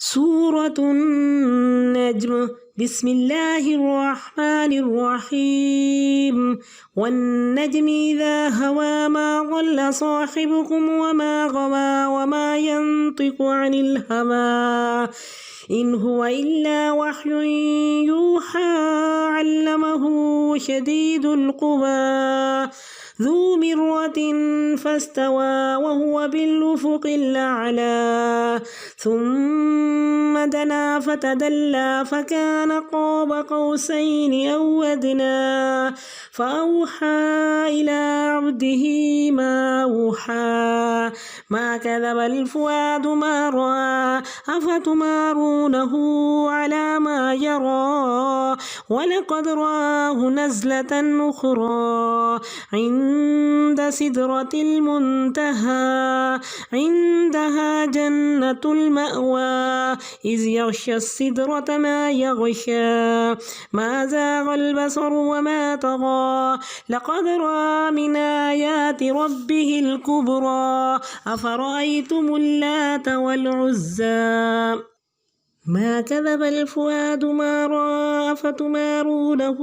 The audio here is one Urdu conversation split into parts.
سورة النجم. بسم الله الرحمن الرحيم. والنجم إذا هوى ما ضل صاحبكم وما غوى وما ينطق عن الهوى إن هو إلا وحي يوحى علمه شديد القوى ذو مرة فاستوى وهو بالأفق الأعلى ثم دنا فتدلى فكان قاب قوسين أو أدنى فأوحى إلى عبده ما أوحى ما كذب الفؤاد ما رأى أفتمارونه على ما يرى ولقد رآه نزلة أخرى عند سدرة المنتهى عندها جنة المأوى إذ يغشى السدرة ما يغشى ما زاغ البصر وما طغى لقد رأى من آيات ربه الكبرى أفرأيتم اللات والعزى ما كذب الفؤاد ما رأى أفتمارونه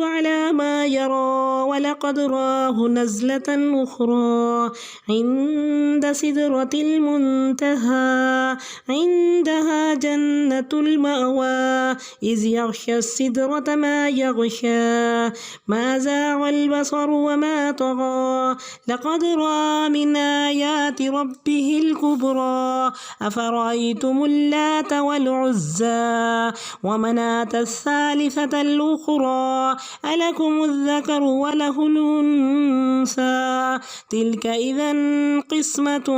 على ما يرى ولقد رآه نزلة أخرى عند سدرة المنتهى عندها جنة المأوى إذ يغشى السدرة ما يغشى ما زاغ البصر وما طغى لقد رأى من آيات ربه الكبرى أفرأيتم اللات والعزى ومناة الثالثة الأخرى ألكم الذكر وله الأنثى تلك إذا قسمة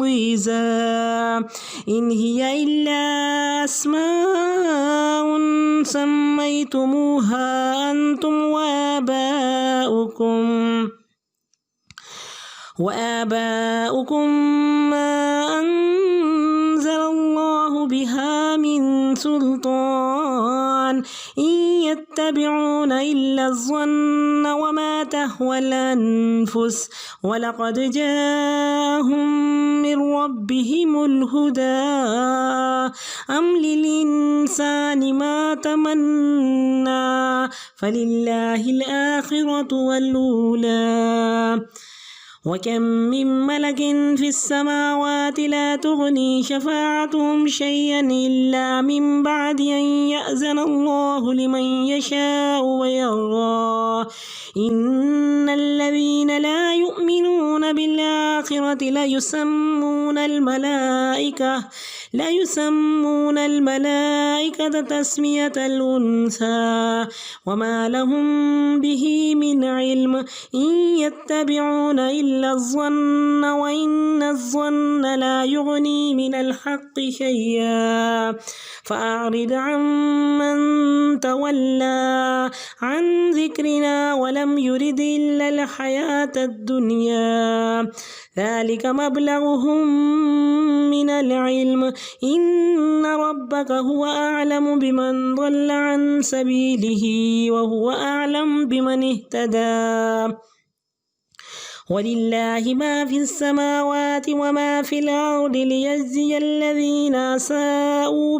ضيزى إن هي إلا أسماء سميتموها أنتم وآباؤكم ما أنزل الله بها من سلطان إن يتبعون إلا الظن وما تهوى الأنفس ولقد جاءهم من ربهم الهدى أم للإنسان ما تمنى فلله الآخرة والأولى وكم من ملك في السماوات لا تغني شفاعتهم شيئا إلا من بعد أن يأذن الله لمن يشاء ويرضى إن الذين لا يؤمنون بالآخرة ليسمون الملائكة تسمية الأنثى وما لهم به من علم إن يتبعون إلا الظن وإن الظن لا يغني من الحق شيئا فأعرض عمن تولى عن ذكرنا ولم يرد إلا الحياة الدنيا ذلك مبلغهم من العلم إن ربك هو أعلم بمن ضل عن سبيله وهو أعلم بمن اهتدى ولله ما في السماوات وما في الأرض ليجزي الذين أساءوا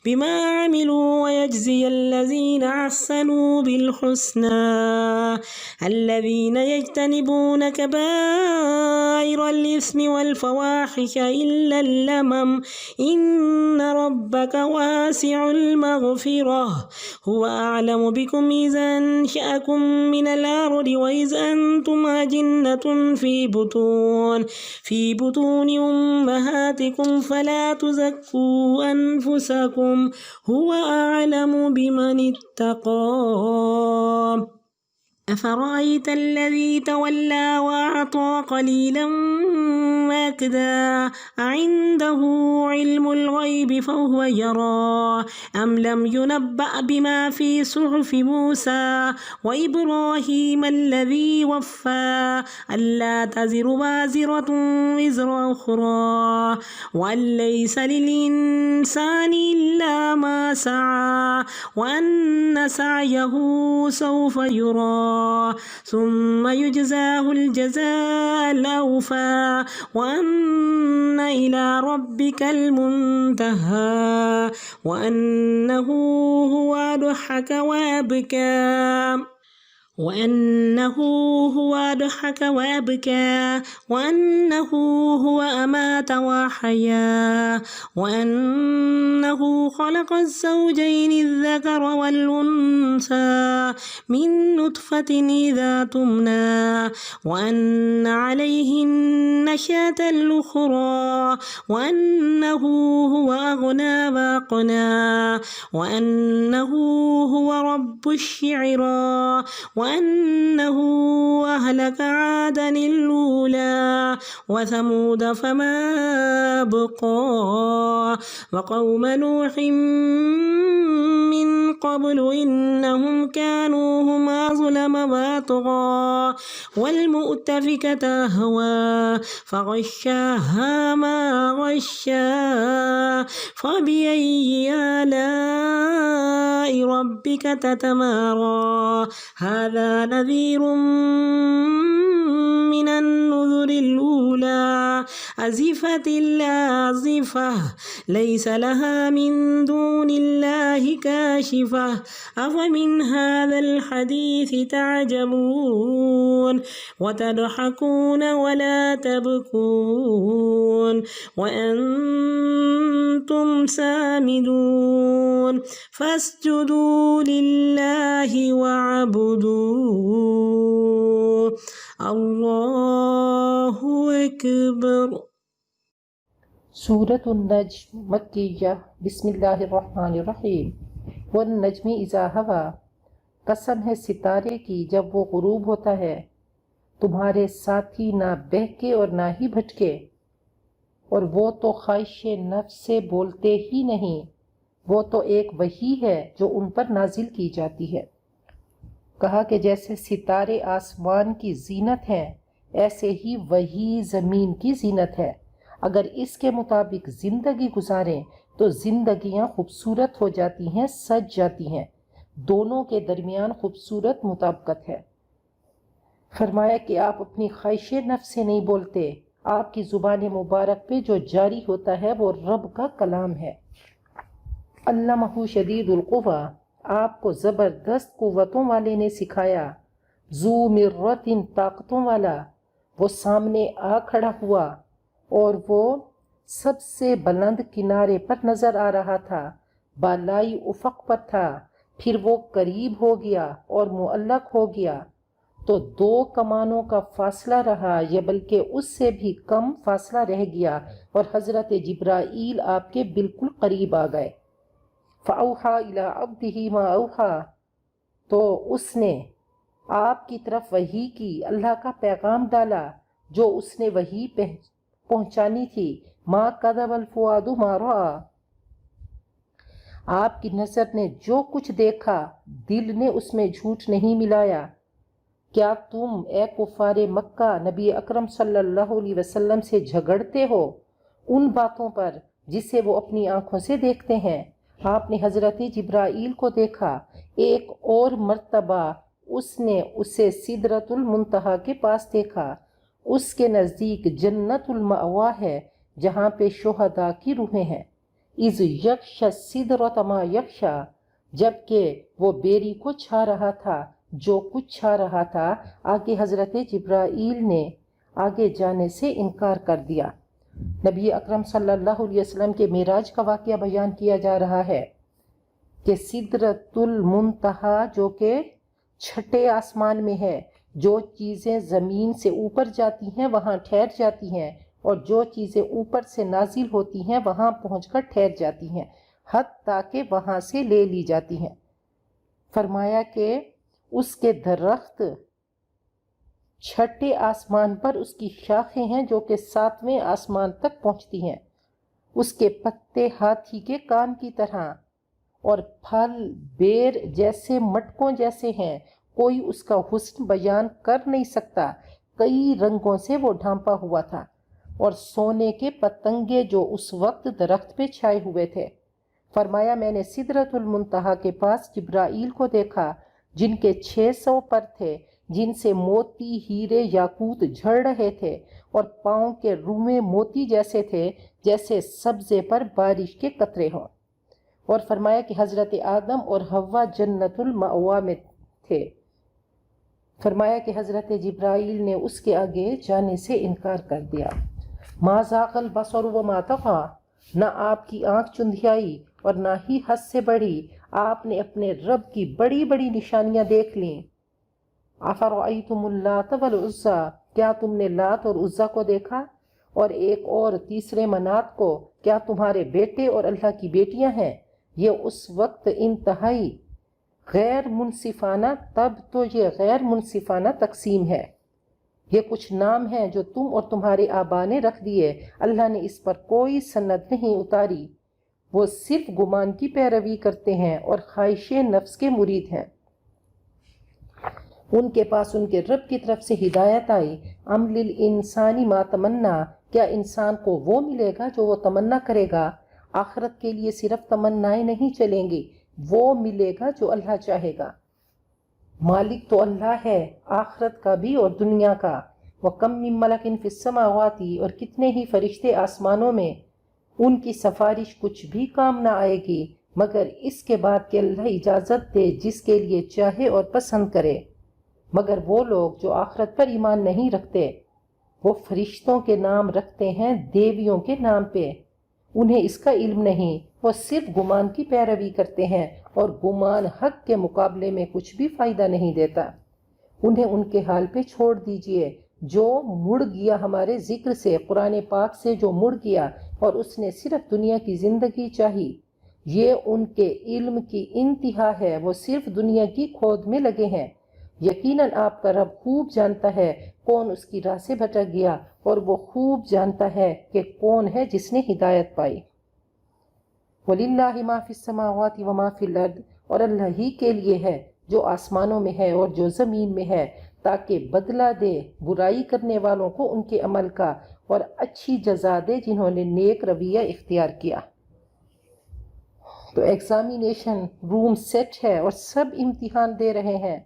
بما عملوا ويجزي الذين أحسنوا بالحسنى الذين يجتنبون كبائر الإثم والفواحش إلا اللمم إن ربك واسع المغفرة هو أعلم بكم إذا أنشأكم من الأرض وإذ أنتم أجنة في بطون أمهاتكم فلا تزكوا أنفسكم هو أعلم بمن اتقى أفرأيت الذي تولى وأعطى قليلا وأكدى أعنده علم الغيب فهو يرى أم لم ينبأ بما في صحف موسى وإبراهيم الذي وفى ألا تزر وازرة وزر أخرى وأن ليس للإنسان إلا ما سعى وأن سعيه سوف يرى ثم يجزاه الجزاء الأوفى وأن إلى ربك المنتهى وأنه هو أضحك وأبكى وأنه هو أمات وأحيا وأنه خلق الزوجين الذكر والأنثى من نطفة إذا تمنى وأن عليه النشأة الأخرى وأنه هو أغنى وأقنى وأنه هو رب الشعرى وأنه أهلك عادا الأولى وثمود فما أبقى وقوم نوح من قبل إنهم كانوا هم أظلم وأطغى والمؤتفكة أهوى فغشاها ما غشا فبأي آلاء ربك تتمارى هذا نذير من النذر الأولى أزفت الآزفة ليس لها من دون الله كاشفة أفمن هذا الحديث تعجبون وتضحكون ولا تبكون وأنتم سامدون فاسجدوا لله واعبدوا اللہ اکبر۔ سورۃ النجم مکیہ بسم اللہ الرحمن الرحیم۔ والنجم اذا ہوا، قسم ہے ستارے کی جب وہ غروب ہوتا ہے، تمہارے ساتھی نہ بہکے اور نہ ہی بھٹکے، اور وہ تو خواہش نفس سے بولتے ہی نہیں، وہ تو ایک وحی ہے جو ان پر نازل کی جاتی ہے۔ کہا کہ جیسے ستارے آسمان کی زینت ہیں، ایسے ہی وحی زمین کی زینت ہے۔ اگر اس کے مطابق زندگی گزاریں تو زندگیاں خوبصورت ہو جاتی ہیں، سج جاتی ہیں، دونوں کے درمیان خوبصورت مطابقت ہے۔ فرمایا کہ آپ اپنی خواہش نفس سے نہیں بولتے، آپ کی زبان مبارک پہ جو جاری ہوتا ہے وہ رب کا کلام ہے۔ علمہ شدید القویٰ، آپ کو زبردست قوتوں والے نے سکھایا، ذو مرۃ طاقتوں والا، وہ سامنے آ کھڑا ہوا اور وہ سب سے بلند کنارے پر نظر آ رہا تھا، بالائی افق پر تھا، پھر وہ قریب ہو گیا اور معلق ہو گیا، تو 2 کمانوں کا فاصلہ رہا یا بلکہ اس سے بھی کم فاصلہ رہ گیا، اور حضرت جبرائیل آپ کے بالکل قریب آ گئے۔ فَأَوْحَى إِلَىٰ عَبْدِهِ مَا أَوْحَىٰ، تو اس نے آپ کی طرف وحی کی، اللہ کا پیغام ڈالا جو اس نے وحی پہنچانی تھی۔ مَا كَذَبَ الْفُؤَادُ مَا رَأَىٰ، آپ کی نظر نے جو کچھ دیکھا دل نے اس میں جھوٹ نہیں ملایا۔ کیا تم اے کفار مکہ نبی اکرم صلی اللہ علیہ وسلم سے جھگڑتے ہو ان باتوں پر جسے وہ اپنی آنکھوں سے دیکھتے ہیں؟ آپ نے حضرت جبرائیل کو دیکھا، ایک اور مرتبہ اس نے اسے سدرۃ المنتہا کے پاس دیکھا، اس کے نزدیک جنت المأوا ہے جہاں پہ شہداء کی روحیں ہیں۔ اذ یغشی السدرۃ ما یغشی، جبکہ وہ بیری کو چھا رہا تھا جو کچھ چھا رہا تھا، آگے حضرت جبرائیل نے آگے جانے سے انکار کر دیا۔ نبی اکرم صلی اللہ علیہ وسلم کے معراج کا واقعہ بیان کیا جا رہا ہے کہ سدرۃ المنتہا جو کہ 6 آسمان میں ہے، جو چیزیں زمین سے اوپر جاتی ہیں وہاں ٹھہر جاتی ہیں، اور جو چیزیں اوپر سے نازل ہوتی ہیں وہاں پہنچ کر ٹھہر جاتی ہیں، حتیٰ کہ وہاں سے لے لی جاتی ہیں۔ فرمایا کہ اس کے درخت 6 آسمان پر اس کی شاخیں ہیں جو کہ 7ویں آسمان تک پہنچتی ہیں، اس کے پتے ہاتھی کے کان کی طرح، اور پھل بیر جیسے مٹکوں جیسے ہیں، کوئی اس کا حسن بیان کر نہیں سکتا، کئی رنگوں سے وہ ڈھانپا ہوا تھا، اور سونے کے پتنگے جو اس وقت درخت پہ چھائے ہوئے تھے۔ فرمایا میں نے سدرۃ المنتہا کے پاس جبرائیل کو دیکھا جن کے 600 پر تھے، جن سے موتی ہیرے یاقوت جھڑ رہے تھے اور پاؤں کے رومے موتی جیسے تھے جیسے سبزے پر بارش کے قطرے ہوں۔ اور فرمایا کہ حضرت آدم اور حوا جنت المأوا میں تھے۔ فرمایا کہ حضرت جبرائیل نے اس کے آگے جانے سے انکار کر دیا۔ ما ذاق البصر وما طغى، نہ آپ کی آنکھ چندھیائی اور نہ ہی حد سے بڑھی، آپ نے اپنے رب کی بڑی بڑی نشانیاں دیکھ لیں۔ افرأیتم اللات والعزی، کیا تم نے لات اور عزیٰ کو دیکھا؟ اور ایک اور تیسرے منات کو، کیا تمہارے بیٹے اور اللہ کی بیٹیاں ہیں؟ یہ اس وقت انتہائی غیر منصفانہ، تب تو یہ غیر منصفانہ تقسیم ہے۔ یہ کچھ نام ہیں جو تم اور تمہارے آبا نے رکھ دیے، اللہ نے اس پر کوئی سند نہیں اتاری، وہ صرف گمان کی پیروی کرتے ہیں اور خواہش نفس کے مرید ہیں۔ ان کے پاس ان کے رب کی طرف سے ہدایت آئی۔ ام للانسان ما تمنا، کیا انسان کو وہ ملے گا جو وہ تمنا کرے گا؟ آخرت کے لیے صرف تمنائیں نہیں چلیں گی، وہ ملے گا جو اللہ چاہے گا۔ مالک تو اللہ ہے، آخرت کا بھی اور دنیا کا۔ وَكَم مِّن مَلَكٍ فِي السَّمَاوَاتِ، اور کتنے ہی فرشتے آسمانوں میں، ان کی سفارش کچھ بھی کام نہ آئے گی مگر اس کے بعد کہ اللہ اجازت دے جس کے لیے چاہے اور پسند کرے۔ مگر وہ لوگ جو آخرت پر ایمان نہیں رکھتے، وہ فرشتوں کے نام رکھتے ہیں دیویوں کے نام پہ، انہیں اس کا علم نہیں، وہ صرف گمان کی پیروی کرتے ہیں اور گمان حق کے مقابلے میں کچھ بھی فائدہ نہیں دیتا۔ انہیں ان کے حال پہ چھوڑ دیجئے۔ جو مڑ گیا ہمارے ذکر سے، قرآن پاک سے جو مڑ گیا اور اس نے صرف دنیا کی زندگی چاہی، یہ ان کے علم کی انتہا ہے، وہ صرف دنیا کی کھود میں لگے ہیں۔ یقیناً آپ کا رب خوب جانتا ہے کون اس کی راہ سے بھٹک گیا، اور وہ خوب جانتا ہے کہ کون ہے جس نے ہدایت پائی۔ وَلِلَّهِ مَا فِي السَّمَاوَاتِ وَمَا فِي الْأَرْضِ، اور اللہ ہی کے لیے ہے جو آسمانوں میں ہے اور جو زمین میں ہے، تاکہ بدلہ دے برائی کرنے والوں کو ان کے عمل کا اور اچھی جزا دے جنہوں نے نیک رویہ اختیار کیا۔ تو ایگزامینیشن روم سیٹ ہے اور سب امتحان دے رہے ہیں۔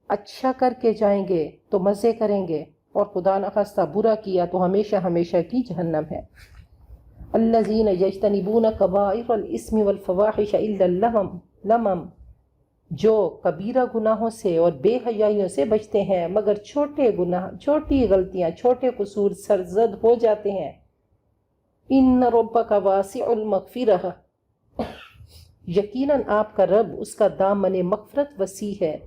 اچھا کر کے جائیں گے تو مزے کریں گے، اور خدا نخواستہ برا کیا تو ہمیشہ ہمیشہ کی جہنم ہے۔ الذین یجتنبون کبائر الاسم والفواحش الا اللمم، جو کبیرہ گناہوں سے اور بے حیائیوں سے بچتے ہیں مگر چھوٹے گناہ، چھوٹی غلطیاں، چھوٹے قصور سرزد ہو جاتے ہیں۔ ان ربک واسع المغفرہ، یقیناً آپ کا رب اس کا دامن مغفرت وسیع ہے۔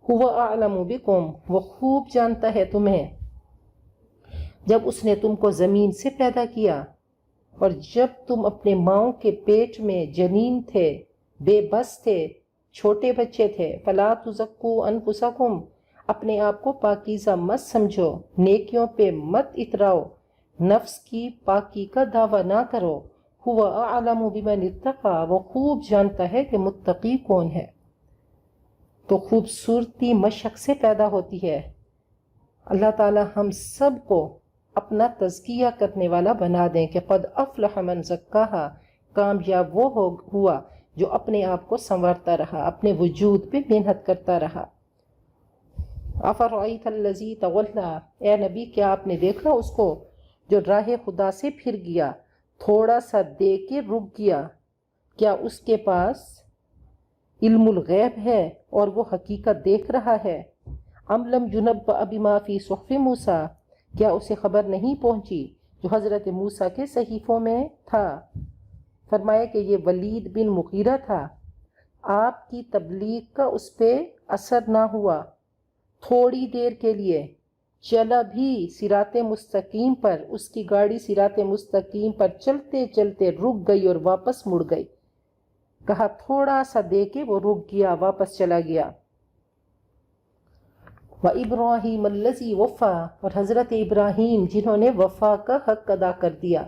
هو اعلم بکم، وہ خوب جانتا ہے تمہیں۔ جب اس نے تم کو زمین سے پیدا کیا اور جب تم اپنے ماؤں کے پیٹ میں جنین تھے، بے بس تھے، چھوٹے بچے تھے، فلا تزکوا انفسکم، اپنے آپ کو پاکیزہ مت سمجھو، نیکیوں پہ مت اتراؤ، نفس کی پاکی کا دعویٰ نہ کرو۔ هو اعلم بمن اتقى، وہ خوب جانتا ہے کہ متقی کون ہے۔ تو خوبصورتی مشق سے پیدا ہوتی ہے۔ اللہ تعالی ہم سب کو اپنا تزکیہ کرنے والا بنا دیں کہ قد افلح من زکاہا، کامیاب وہ ہوا جو اپنے آپ کو سنوارتا رہا، اپنے وجود پہ محنت کرتا رہا۔ افرأیت الذی تولی، اے نبی کیا آپ نے دیکھا اس کو جو راہ خدا سے پھر گیا، تھوڑا سا دے کے رک گیا؟ کیا اس کے پاس علم الغیب ہے اور وہ حقیقت دیکھ رہا ہے؟ ام لم ينبأ بما فی صحف موسیٰ، کیا اسے خبر نہیں پہنچی جو حضرت موسیٰ کے صحیفوں میں تھا؟ فرمایا کہ یہ ولید بن مغیرہ تھا، آپ کی تبلیغ کا اس پہ اثر نہ ہوا، تھوڑی دیر کے لیے چلا بھی صراط مستقیم پر، اس کی گاڑی صراط مستقیم پر چلتے چلتے رک گئی اور واپس مڑ گئی، کہا تھوڑا سا دے کے وہ رک گیا، واپس چلا گیا۔ وَإِبْرَاهِيمَ الَّذِي وَفَّى، اور حضرت ابراہیم جنہوں نے وفا کا حق ادا کر دیا۔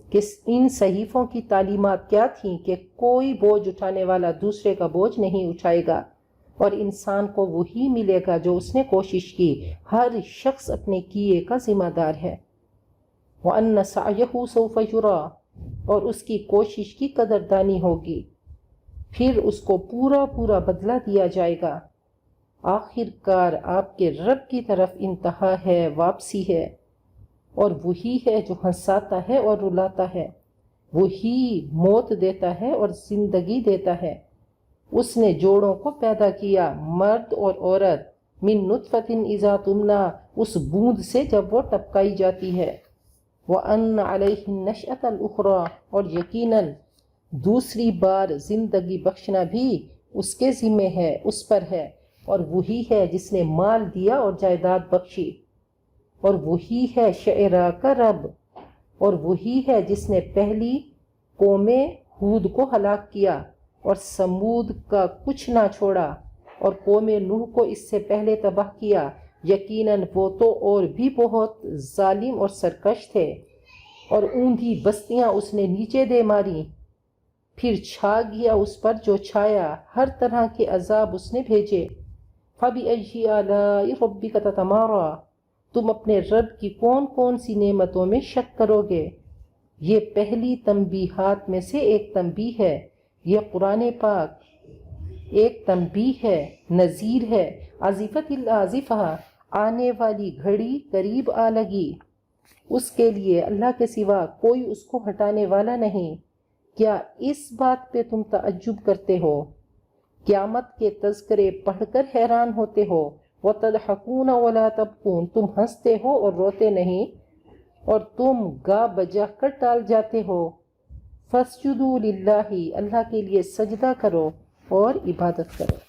کہ ان صحیفوں کی تعلیمات کیا تھیں کہ کوئی بوجھ اٹھانے والا دوسرے کا بوجھ نہیں اٹھائے گا، اور انسان کو وہی ملے گا جو اس نے کوشش کی، ہر شخص اپنے کیے کا ذمہ دار ہے۔ وَأَنَّ سَعْيَهُ سَوْفَ يُرَى، اور اس کی کوشش کی قدردانی ہوگی، پھر اس کو پورا پورا بدلہ دیا جائے گا۔ آخر کار آپ کے رب کی طرف انتہا ہے، واپسی ہے، اور وہی ہے جو ہنساتا ہے اور رلاتا ہے، وہی موت دیتا ہے اور زندگی دیتا ہے۔ اس نے جوڑوں کو پیدا کیا، مرد اور عورت، من نطفۃ اذا تمنی، اس بوند سے جب وہ ٹپکائی جاتی ہے، وَأَنَّ عَلَيْهِ النَّشْأَةَ الْأُخْرَى، اور یقیناً دوسری بار زندگی بخشنا بھی اس کے ذمہ ہے، اس پر ہے، اور وہی ہے جس نے مال دیا اور جائیداد بخشی، اور وہی ہے شعراء کا رب، اور وہی ہے جس نے پہلی قوم ہود کو ہلاک کیا اور سمود کا کچھ نہ چھوڑا، اور قوم نوح کو اس سے پہلے تباہ کیا، یقیناً وہ تو اور بھی بہت ظالم اور سرکش تھے۔ اور اوندھی بستیاں اس نے نیچے دے ماری، پھر چھا گیا اس پر جو چھایا، ہر طرح کے عذاب اس نے بھیجے۔ فَبِأَيِّ آلَاءِ رَبِّكَ تَتَمَارَىٰ، تم اپنے رب کی کون کون سی نعمتوں میں شک کرو گے۔ یہ پہلی تنبیہات میں سے ایک تنبیہ ہے، یہ قرآن پاک ایک تنبیہ ہے، نذیر ہے۔ عزفت العازفہ، آنے والی گھڑی قریب آ لگی، اس کے لیے اللہ کے سوا کوئی اس کو ہٹانے والا نہیں۔ کیا اس بات پہ تم تعجب کرتے ہو؟ قیامت کے تذکرے پڑھ کر حیران ہوتے ہو۔ وَتَضْحَكُونَ وَلَا تَبْكُونَ، تم ہنستے ہو اور روتے نہیں، اور تم گا بجا کر ٹال جاتے ہو۔ فَاسْجُدُوا لِلَّهِ، اللہ کے لیے سجدہ کرو اور عبادت کرو۔